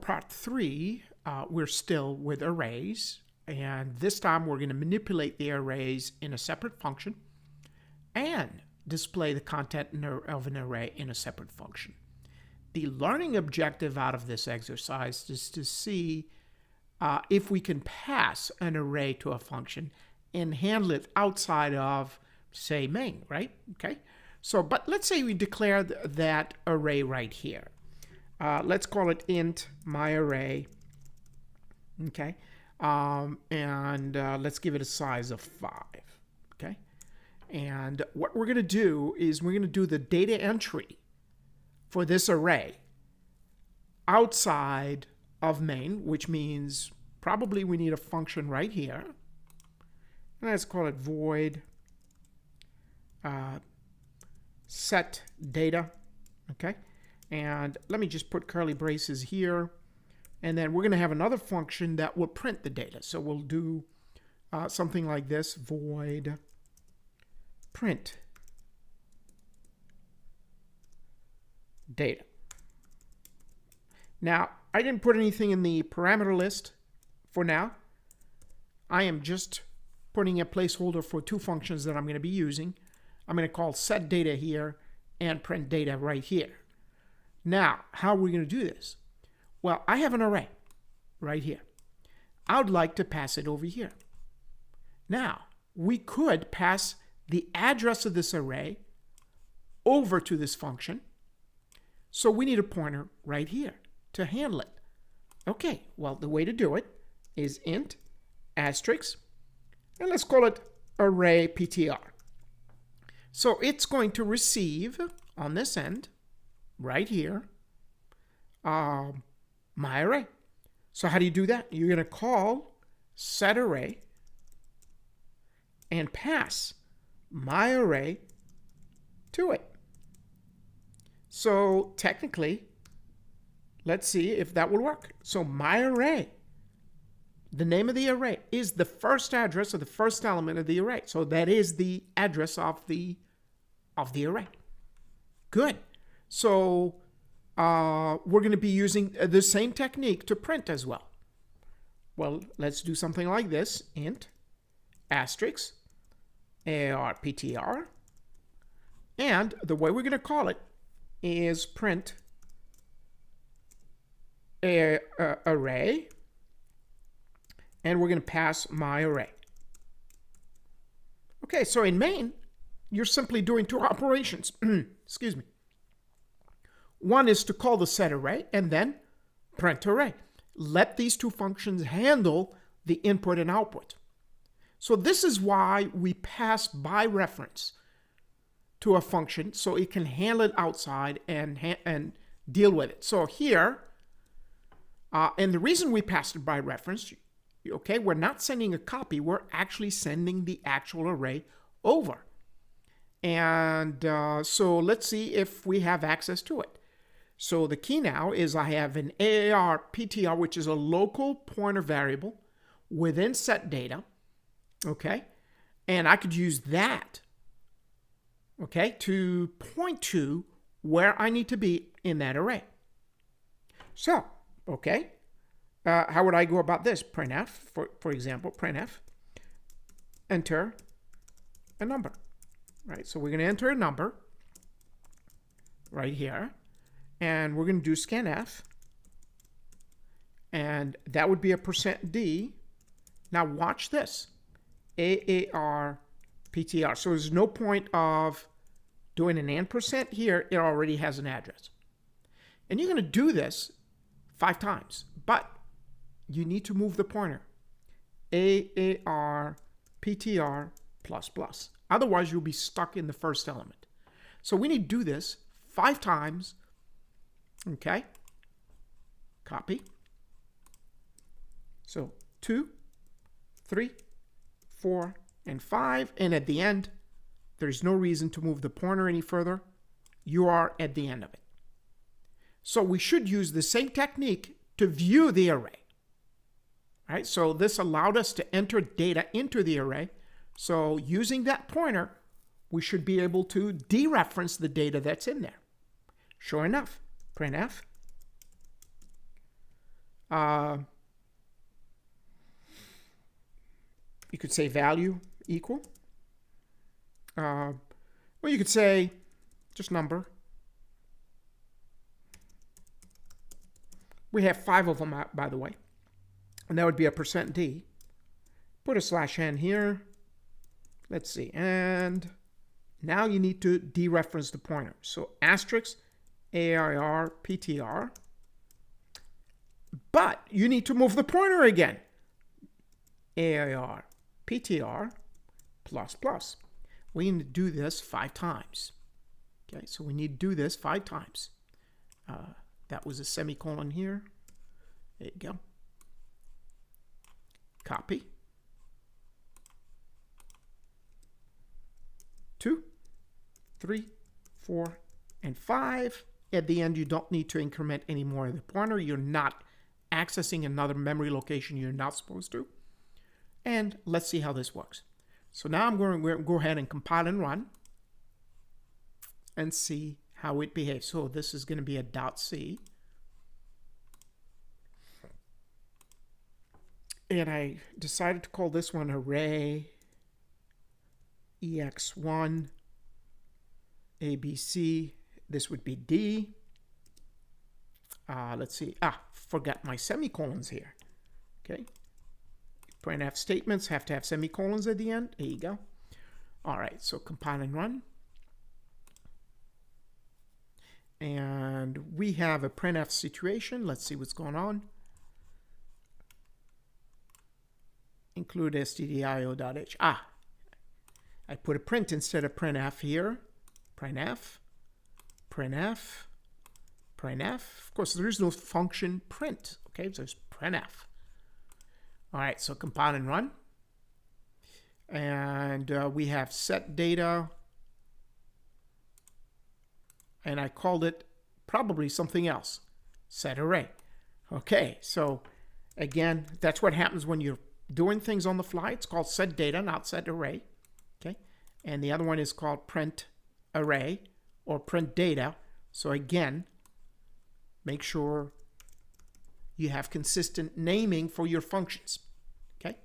part 3, we're still with arrays. And this time we're going to manipulate the arrays in a separate function and display the content of an array in a separate function. The learning objective out of this exercise is to see if we can pass an array to a function and handle it outside of, say, main, right? Okay. So, but let's say we declare that array right here. Let's call it int myArray. Okay. Let's give it a size of 5. Okay. And what we're going to do is we're going to do the data entry for this array outside of main, which means probably we need a function right here. And let's call it void set data. Okay. And let me just put curly braces here. And then we're going to have another function that will print the data. So we'll do something like this, void print data. Now, I didn't put anything in the parameter list for now. I am just putting a placeholder for 2 functions that I'm going to be using. I'm going to call set data here and print data right here. Now, how are we going to do this? Well, I have an array right here. I would like to pass it over here. Now, we could pass the address of this array over to this function. So we need a pointer right here to handle it. Okay, well, the way to do it is int asterisk, and let's call it array ptr. So it's going to receive on this end right here my array. So how do you do that? You're going to call set array and pass my array to it. So technically, let's see if that will work. So my array, the name of the array is the first address of the first element of the array. So that is the address of the array. Good. So we're going to be using the same technique to print as well. Well, let's do something like this. Int asterisk arptr. And the way we're going to call it is print array. And we're going to pass my array. Okay, so in main, you're simply doing 2 operations. Excuse me. One is to call the set array and then print array. Let these 2 functions handle the input and output. So this is why we pass by reference to a function so it can handle it outside and deal with it. So here, and the reason we pass it by reference, okay, we're not sending a copy, we're actually sending the actual array over. And so let's see if we have access to it. So the key now is I have an AARPTR, which is a local pointer variable within set data, okay? And I could use that, okay, to point to where I need to be in that array. So, okay, how would I go about this? Printf, for example, printf, enter a number, right? So we're going to enter a number right here. And we're going to do scanf, and that would be a %d. Now watch this, AARPTR. So there's no point of doing an and% here. It already has an address. And you're going to do this 5 times, but you need to move the pointer, AARPTR++. Otherwise, you'll be stuck in the first element. So we need to do this 5 times. Okay, copy. So 2, 3, 4, and 5. And at the end, there's no reason to move the pointer any further. You are at the end of it. So we should use the same technique to view the array. All right, so this allowed us to enter data into the array. So using that pointer, we should be able to dereference the data that's in there. Sure enough, printf You could say value equal. Or you could say just number. We have 5 of them, by the way. And that would be a %d. Put a /n here. Let's see. And now you need to dereference the pointer. So asterisk AIR PTR. But you need to move the pointer again. AIR PTR ++. We need to do this 5 times. Okay, so we need to do this 5 times. That was a semicolon here. There you go. Copy. 2, 3, 4, and 5. At the end, you don't need to increment any more of the pointer. You're not accessing another memory location you're not supposed to. And let's see how this works. So now I'm going to go ahead and compile and run and see how it behaves. So this is going to be a .c. And I decided to call this one array ex1 abc. This would be d. Let's see. Forgot my semicolons here. Okay. Printf statements have to have semicolons at the end. There you go. All right. So compile and run. And we have a printf situation. Let's see what's going on. Include stdio.h. I put a print instead of printf here. Printf. Of course, there is no function print. Okay, so it's printf. All right, so compile and run. And we have set data. And I called it probably something else. Set array. Okay, so again, that's what happens when you're doing things on the fly. It's called set data, not set array. Okay, and the other one is called print array or print data. So again, make sure you have consistent naming for your functions. Okay,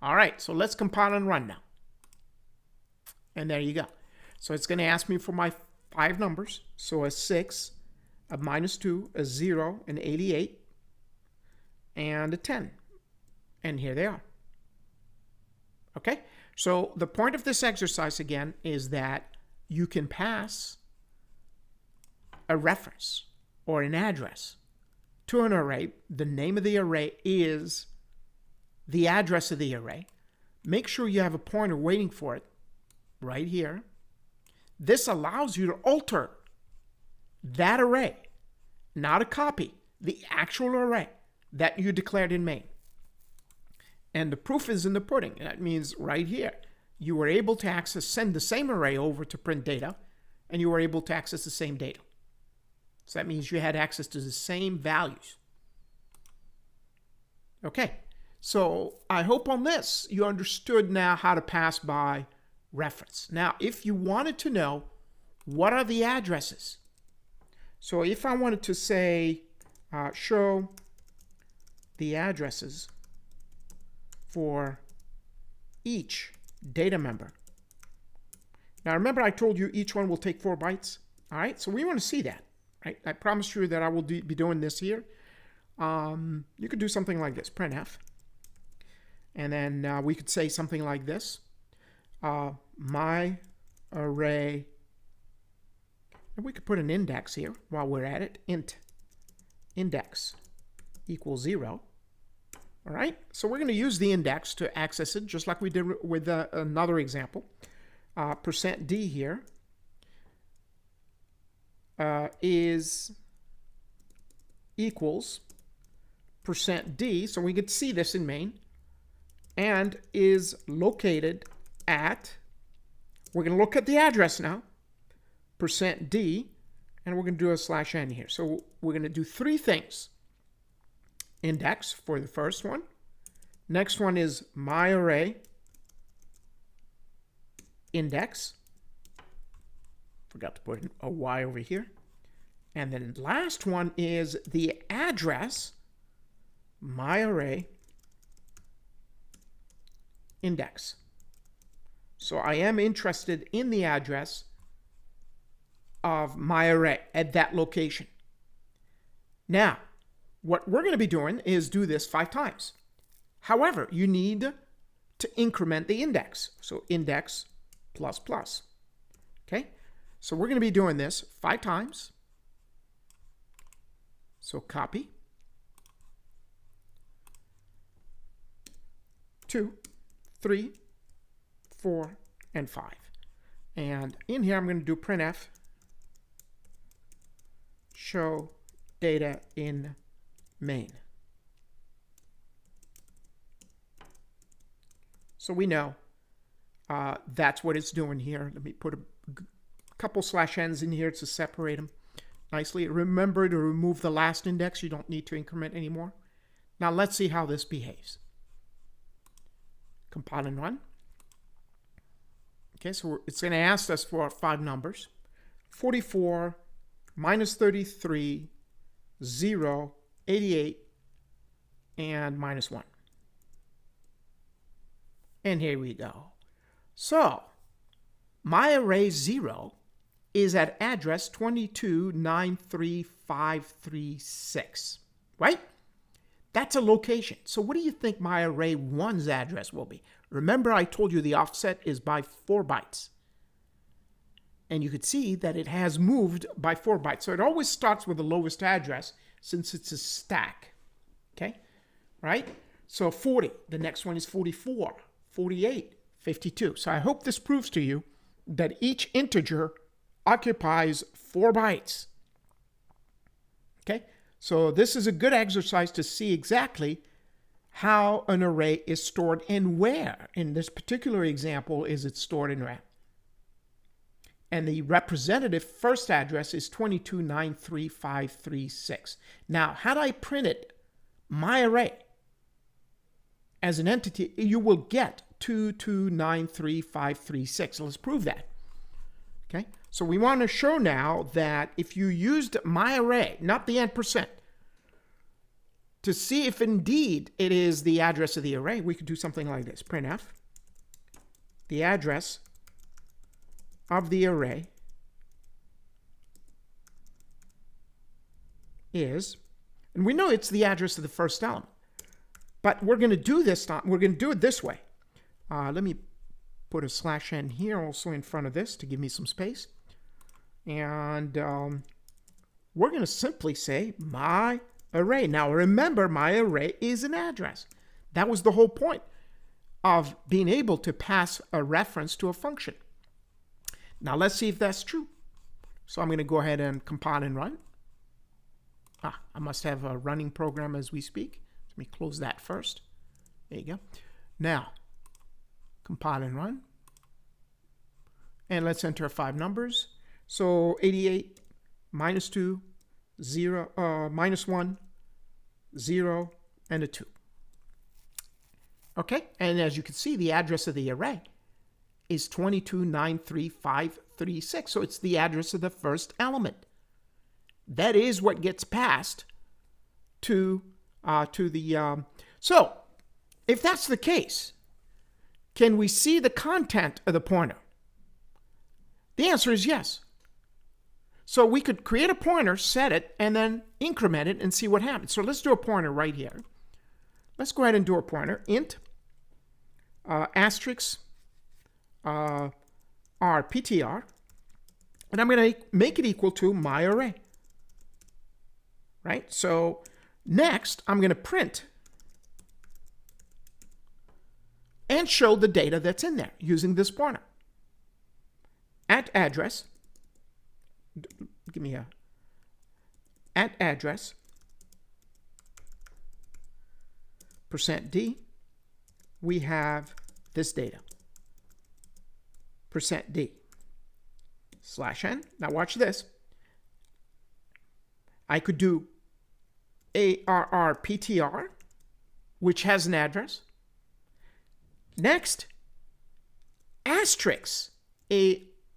all right, so let's compile and run now. And there you go. So it's going to ask me for my 5 numbers. So a 6, a -2, a 0, an 88, and a 10. And here they are. Okay, so the point of this exercise again is that you can pass a reference or an address to an array. The name of the array is the address of the array. Make sure you have a pointer waiting for it right here. This allows you to alter that array, not a copy, the actual array that you declared in main. And the proof is in the pudding. That means right here, you were able to send the same array over to print data, and you were able to access the same data. So that means you had access to the same values. Okay, so I hope on this you understood now how to pass by reference. Now, if you wanted to know what are the addresses, so if I wanted to say show the addresses for each data member. Now remember I told you each one will take 4 bytes. All right, so we want to see that. Right? I promised you that I will be doing this here. You could do something like this, printf. And then we could say something like this. My array, and we could put an index here while we're at it. Int index equals 0. All right, so we're going to use the index to access it, just like we did with another example. %d here is equals %d, so we could see this in main, and is located at, we're going to look at the address now, %d, and we're going to do a /n here. So we're going to do 3 things. Index for the first one. Next one is my array index. Forgot to put a y over here. And then last one is the address myArray index. So I am interested in the address of my array at that location. Now, what we're going to be doing is do this 5 times. However, you need to increment the index. So index plus plus. Okay? So we're going to be doing this 5 times. So copy. 2, 3, 4, and 5. And in here, I'm going to do printf show data in main. So we know that's what it's doing here. Let me put a couple /n's in here to separate them nicely. Remember to remove the last index. You don't need to increment anymore. Now let's see how this behaves. Compile and run. Okay, so it's going to ask us for 5 numbers. 44, minus 33, 0, 88, and minus 1. And here we go. So, my array 0 is at address 2293536, right? That's a location. So what do you think my array 1's address will be? Remember I told you the offset is by 4 bytes. And you could see that it has moved by 4 bytes. So it always starts with the lowest address since it's a stack. Okay? Right? So 40. The next one is 44, 48, 52. So I hope this proves to you that each integer occupies 4 bytes. Okay? So this is a good exercise to see exactly how an array is stored and where. In this particular example, is it stored in RAM. And the representative first address is 2293536. Now, had I printed my array as an entity, you will get 2293536. Let's prove that. Okay? So we want to show now that if you used my array, not the %, to see if indeed it is the address of the array, we could do something like this. Printf, the address of the array is, and we know it's the address of the first element, but we're going to do this, we're going to do it this way. Let me put a /n here also in front of this to give me some space. And we're going to simply say my array. Now remember, my array is an address. That was the whole point of being able to pass a reference to a function. Now let's see if that's true. So I'm going to go ahead and compile and run. I must have a running program as we speak. Let me close that first. There you go. Now, compile and run. And let's enter 5 numbers. So 88, minus 2, 0, minus 1, 0, and a 2. Okay, and as you can see, the address of the array is 2293536. So it's the address of the first element. That is what gets passed to the... So, if that's the case, can we see the content of the pointer? The answer is yes. So we could create a pointer, set it, and then increment it and see what happens. So let's do a pointer right here. Let's go ahead and do a pointer. Int asterisk rptr, and I'm going to make it equal to my array. Right? So next, I'm going to print and show the data that's in there using this pointer. At address, give me a, at address, %d, we have this data, %d, /n. Now watch this. I could do arrptr, which has an address. Next, asterisk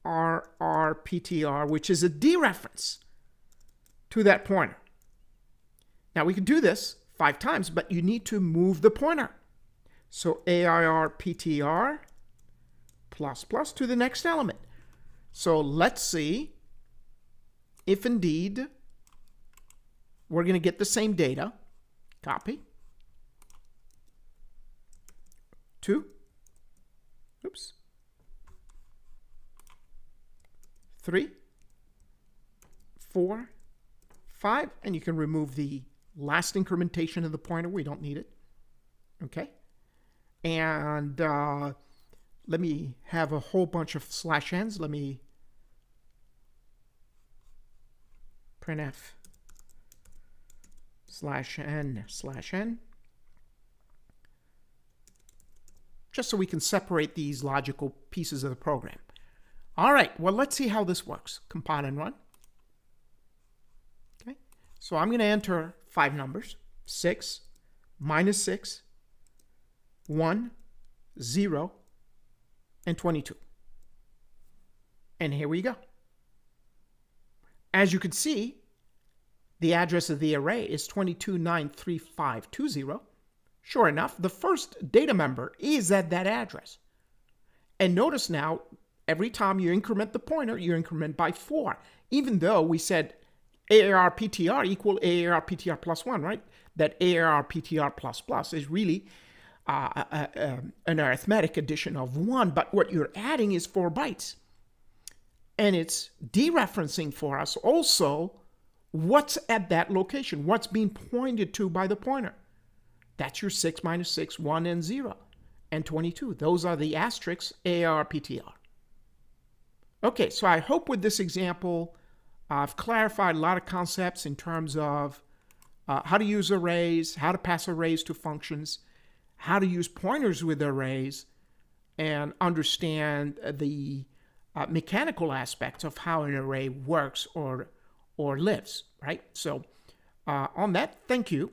arrptr, which is a dereference to that pointer. Now we can do this 5 times, but you need to move the pointer. So AIRPTR plus plus to the next element. So let's see if indeed we're going to get the same data. Copy. 2. Oops. 3. 4. 5. And you can remove the last incrementation of the pointer. We don't need it. Okay. And let me have a whole bunch of /n's. Let me printf /n/n, just so we can separate these logical pieces of the program. All right, well, let's see how this works. Compile and run. Okay, so I'm going to enter 5 numbers: 6, -6, 1, 0, and 22. And here we go. As you can see, the address of the array is 2293520. Sure enough, the first data member is at that address. And notice now, every time you increment the pointer, you increment by 4, even though we said AARPTR equal AARPTR plus 1, right? That AARPTR plus plus is really an arithmetic addition of 1, but what you're adding is 4 bytes. And it's dereferencing for us also what's at that location, what's being pointed to by the pointer. That's your 6, -6, 1, and 0, and 22. Those are the asterisks ARPTR. Okay, so I hope with this example, I've clarified a lot of concepts in terms of how to use arrays, how to pass arrays to functions, how to use pointers with arrays, and understand the mechanical aspects of how an array works or lives, right? So on that, thank you.